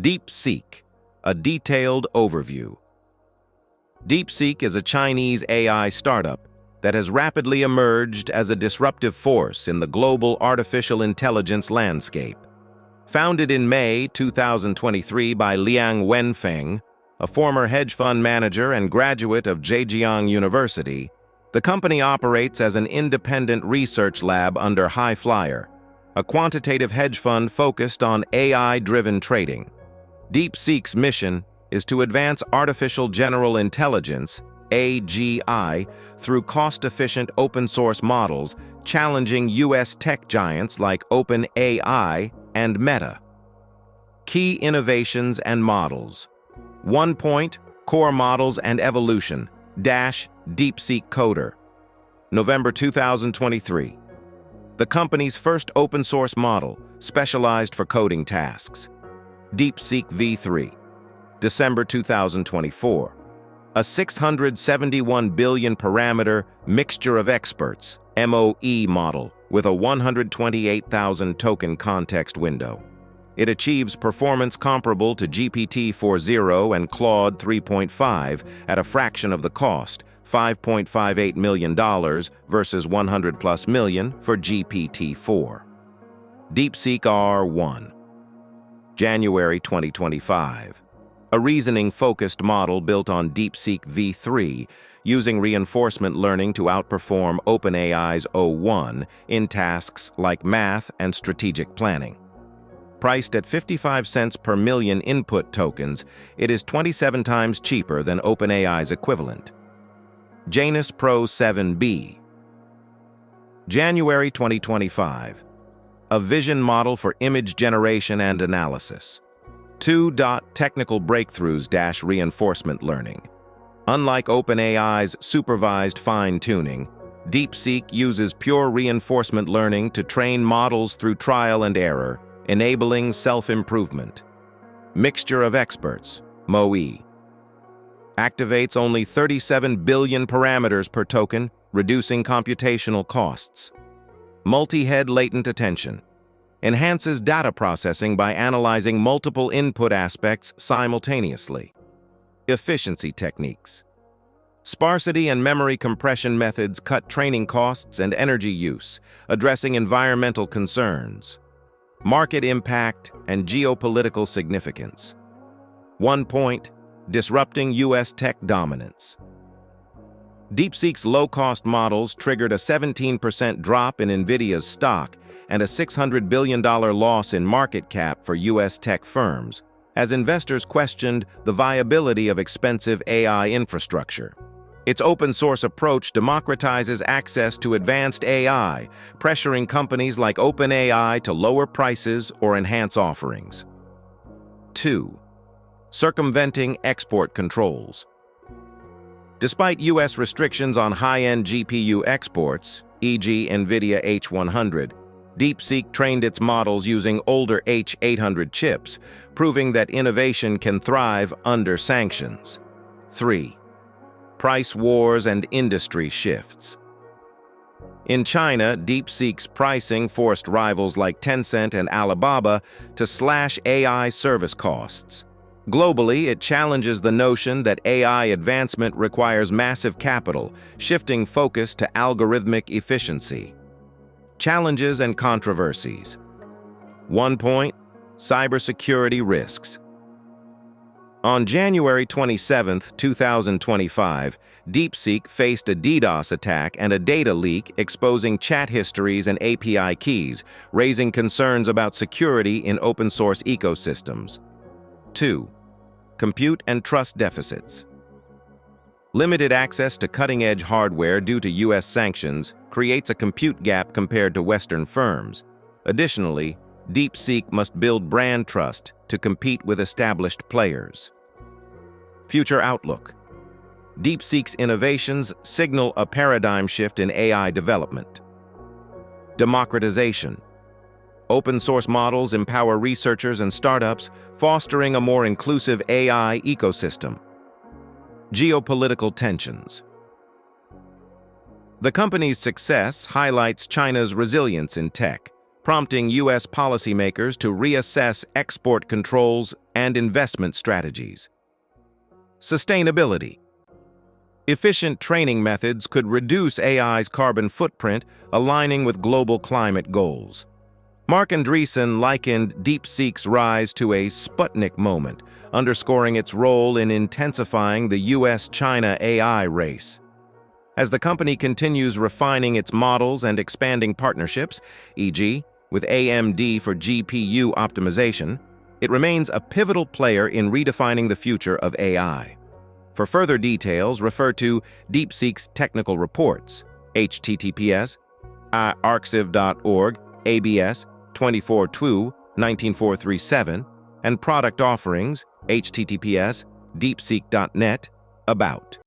DeepSeek, a detailed overview. DeepSeek is a Chinese AI startup that has rapidly emerged as a disruptive force in the global artificial intelligence landscape. Founded in May 2023 by Liang Wenfeng, a former hedge fund manager and graduate of Zhejiang University, the company operates as an independent research lab under High Flyer, a quantitative hedge fund focused on AI-driven trading. DeepSeek's mission is to advance artificial general intelligence, AGI, through cost-efficient open-source models challenging U.S. tech giants like OpenAI and Meta. Key innovations and models. 1 point, core models and evolution, DeepSeek Coder. November 2023. The company's first open-source model, specialized for coding tasks. DeepSeek V3. December 2024. A 671 billion parameter mixture of experts, MOE model, with a 128,000 token context window. It achieves performance comparable to GPT-4o and Claude 3.5 at a fraction of the cost, $5.58 million versus $100+ million for GPT-4. DeepSeek R1. January 2025. A reasoning-focused model built on DeepSeek V3, using reinforcement learning to outperform OpenAI's O1 in tasks like math and strategic planning. Priced at 55 cents per million input tokens, it is 27 times cheaper than OpenAI's equivalent. Janus Pro 7B. January 2025. A vision model for image generation and analysis. 2. Technical breakthroughs - reinforcement learning. Unlike OpenAI's supervised fine-tuning, DeepSeek uses pure reinforcement learning to train models through trial and error, enabling self-improvement. Mixture of experts, MOE. Activates only 37 billion parameters per token, reducing computational costs. Multi-head latent attention. Enhances data processing by analyzing multiple input aspects simultaneously. Efficiency techniques. Sparsity and memory compression methods cut training costs and energy use, addressing environmental concerns. Market impact and geopolitical significance. 1 point, disrupting U.S. tech dominance. DeepSeek's low-cost models triggered a 17% drop in NVIDIA's stock and a $600 billion loss in market cap for U.S. tech firms, as investors questioned the viability of expensive AI infrastructure. Its open-source approach democratizes access to advanced AI, pressuring companies like OpenAI to lower prices or enhance offerings. 2. Circumventing export controls. Despite U.S. restrictions on high-end GPU exports, e.g. NVIDIA H100, DeepSeek trained its models using older H800 chips, proving that innovation can thrive under sanctions. 3. Price wars and industry shifts. In China, DeepSeek's pricing forced rivals like Tencent and Alibaba to slash AI service costs. Globally, it challenges the notion that AI advancement requires massive capital, shifting focus to algorithmic efficiency. Challenges and controversies. 1 point, cybersecurity risks. On January 27, 2025, DeepSeek faced a DDoS attack and a data leak exposing chat histories and API keys, raising concerns about security in open-source ecosystems. 2. Compute and trust deficits. Limited access to cutting-edge hardware due to U.S. sanctions creates a compute gap compared to Western firms. Additionally, DeepSeek must build brand trust to compete with established players. Future outlook. DeepSeek's innovations signal a paradigm shift in AI development. Democratization. Open-source models empower researchers and startups, fostering a more inclusive AI ecosystem. Geopolitical tensions. The company's success highlights China's resilience in tech, prompting U.S. policymakers to reassess export controls and investment strategies. Sustainability. Efficient training methods could reduce AI's carbon footprint, aligning with global climate goals. Mark Andreessen likened DeepSeek's rise to a Sputnik moment, underscoring its role in intensifying the US-China AI race. As the company continues refining its models and expanding partnerships, e.g., with AMD for GPU optimization, it remains a pivotal player in redefining the future of AI. For further details, refer to DeepSeek's technical reports, https://arxiv.org, ABS 24-2-19437, and product offerings, https://deepseek.net, about.